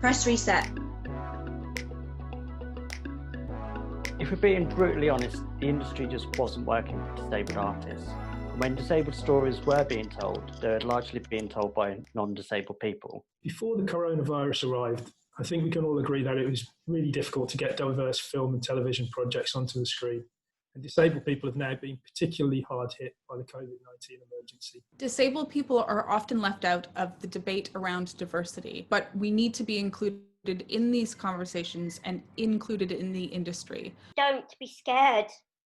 Press Reset. If we're being brutally honest, the industry just wasn't working for disabled artists. When disabled stories were being told, they were largely being told by non-disabled people. Before the coronavirus arrived, I think we can all agree that it was really difficult to get diverse film and television projects onto the screen. And disabled people have now been particularly hard hit by the COVID-19 emergency. Disabled people are often left out of the debate around diversity, but we need to be included in these conversations and included in the industry. Don't be scared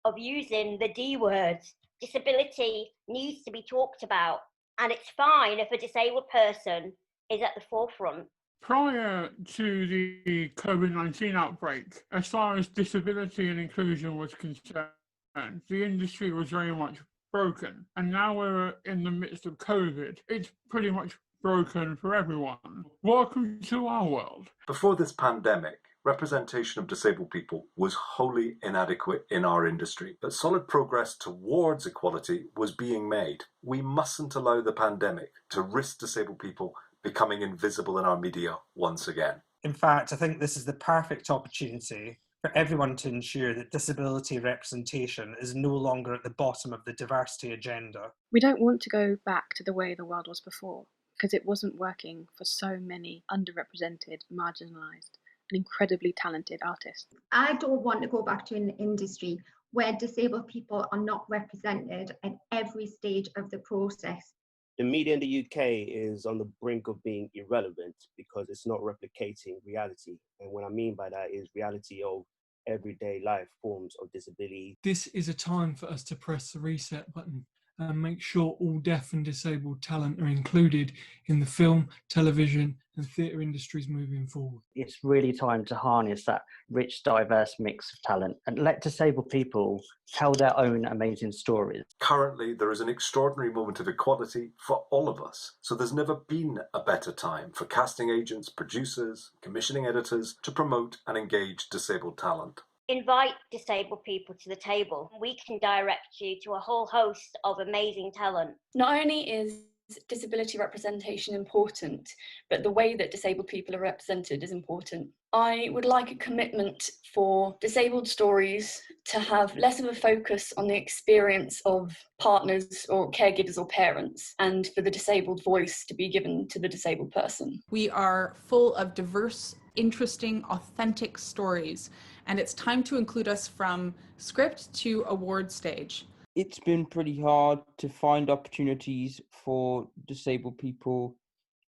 of using the D words. Disability needs to be talked about, and it's fine if a disabled person is at the forefront. Prior to the COVID-19 outbreak, as far as disability and inclusion was concerned, the industry was very much broken. And now we're in the midst of COVID. It's pretty much broken for everyone. Welcome to our world. Before this pandemic, representation of disabled people was wholly inadequate in our industry, but solid progress towards equality was being made. We mustn't allow the pandemic to risk disabled people becoming invisible in our media once again. In fact, I think this is the perfect opportunity for everyone to ensure that disability representation is no longer at the bottom of the diversity agenda. We don't want to go back to the way the world was before, because it wasn't working for so many underrepresented, marginalised, and incredibly talented artists. I don't want to go back to an industry where disabled people are not represented at every stage of the process. The media in the UK is on the brink of being irrelevant because it's not replicating reality. And what I mean by that is reality of everyday life forms of disability. This is a time for us to press the reset button and make sure all deaf and disabled talent are included in the film, television and theatre industries moving forward. It's really time to harness that rich, diverse mix of talent and let disabled people tell their own amazing stories. Currently, there is an extraordinary moment of equality for all of us. So there's never been a better time for casting agents, producers, commissioning editors to promote and engage disabled talent. Invite disabled people to the table. We can direct you to a whole host of amazing talent. Not only is disability representation important, but the way that disabled people are represented is important. I would like a commitment for disabled stories to have less of a focus on the experience of partners or caregivers or parents, and for the disabled voice to be given to the disabled person. We are full of diverse, interesting, authentic stories, and it's time to include us from script to award stage. It's been pretty hard to find opportunities for disabled people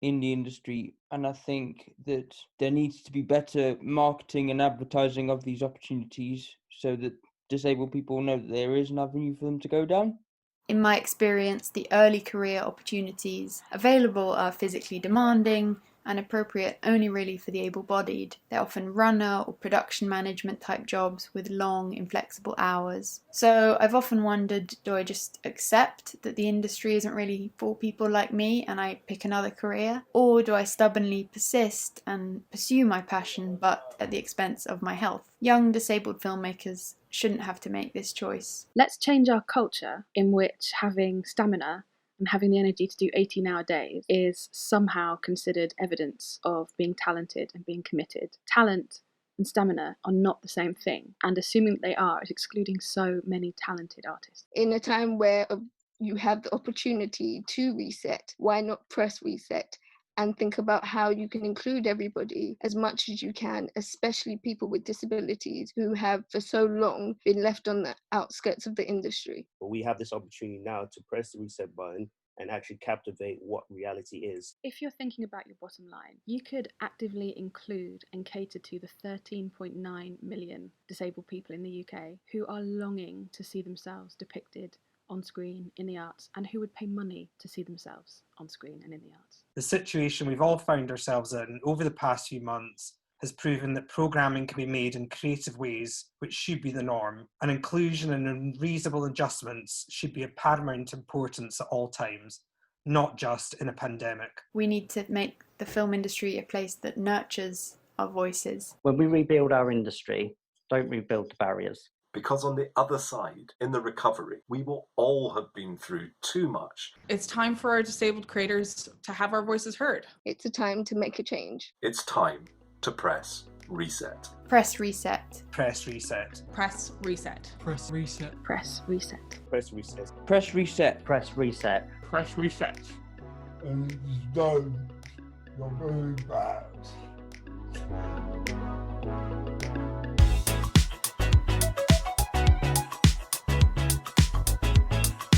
in the industry, and I think that there needs to be better marketing and advertising of these opportunities so that disabled people know that there is an avenue for them to go down. In my experience, the early career opportunities available are physically demanding and appropriate only really for the able-bodied. They're often runner or production management type jobs with long, inflexible hours. So I've often wondered, do I just accept that the industry isn't really for people like me and I pick another career? Or do I stubbornly persist and pursue my passion but at the expense of my health? Young disabled filmmakers shouldn't have to make this choice. Let's change our culture in which having stamina and having the energy to do 18-hour days is somehow considered evidence of being talented and being committed. Talent and stamina are not the same thing, and assuming that they are is excluding so many talented artists. In a time where you have the opportunity to reset, why not press reset and think about how you can include everybody as much as you can, especially people with disabilities who have for so long been left on the outskirts of the industry. But we have this opportunity now to press the reset button and actually captivate what reality is. If you're thinking about your bottom line, you could actively include and cater to the 13.9 million disabled people in the UK who are longing to see themselves depicted on screen in the arts and who would pay money to see themselves on screen and in the arts. The situation we've all found ourselves in over the past few months has proven that programming can be made in creative ways which should be the norm, and inclusion and reasonable adjustments should be of paramount importance at all times, not just in a pandemic. We need to make the film industry a place that nurtures our voices. When we rebuild our industry, don't rebuild the barriers. because on the other side, in the recovery, we will all have been through too much. It's time for our disabled creators to have our voices heard. It's a time to make a change. It's time to press reset. Press reset. Press reset. Press reset. Press reset. Press reset. Press reset. Press reset. Press reset. Press reset. And it's done. You're very bad.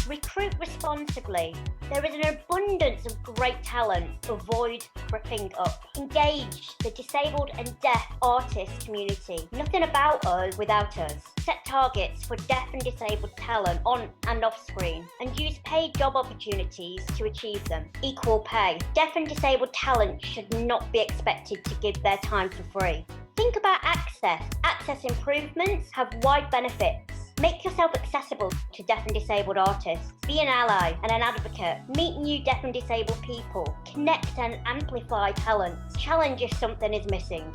Recruit responsibly. There is an abundance of great talent. Avoid cripping up. Engage the disabled and deaf artist community. Nothing about us without us. Set targets for deaf and disabled talent on and off screen, and use paid job opportunities to achieve them. Equal pay. Deaf and disabled talent should not be expected to give their time for free. Think about access. Access improvements have wide benefits. Make yourself accessible to deaf and disabled artists. Be an ally and an advocate. Meet new deaf and disabled people. Connect and amplify talents. Challenge if something is missing.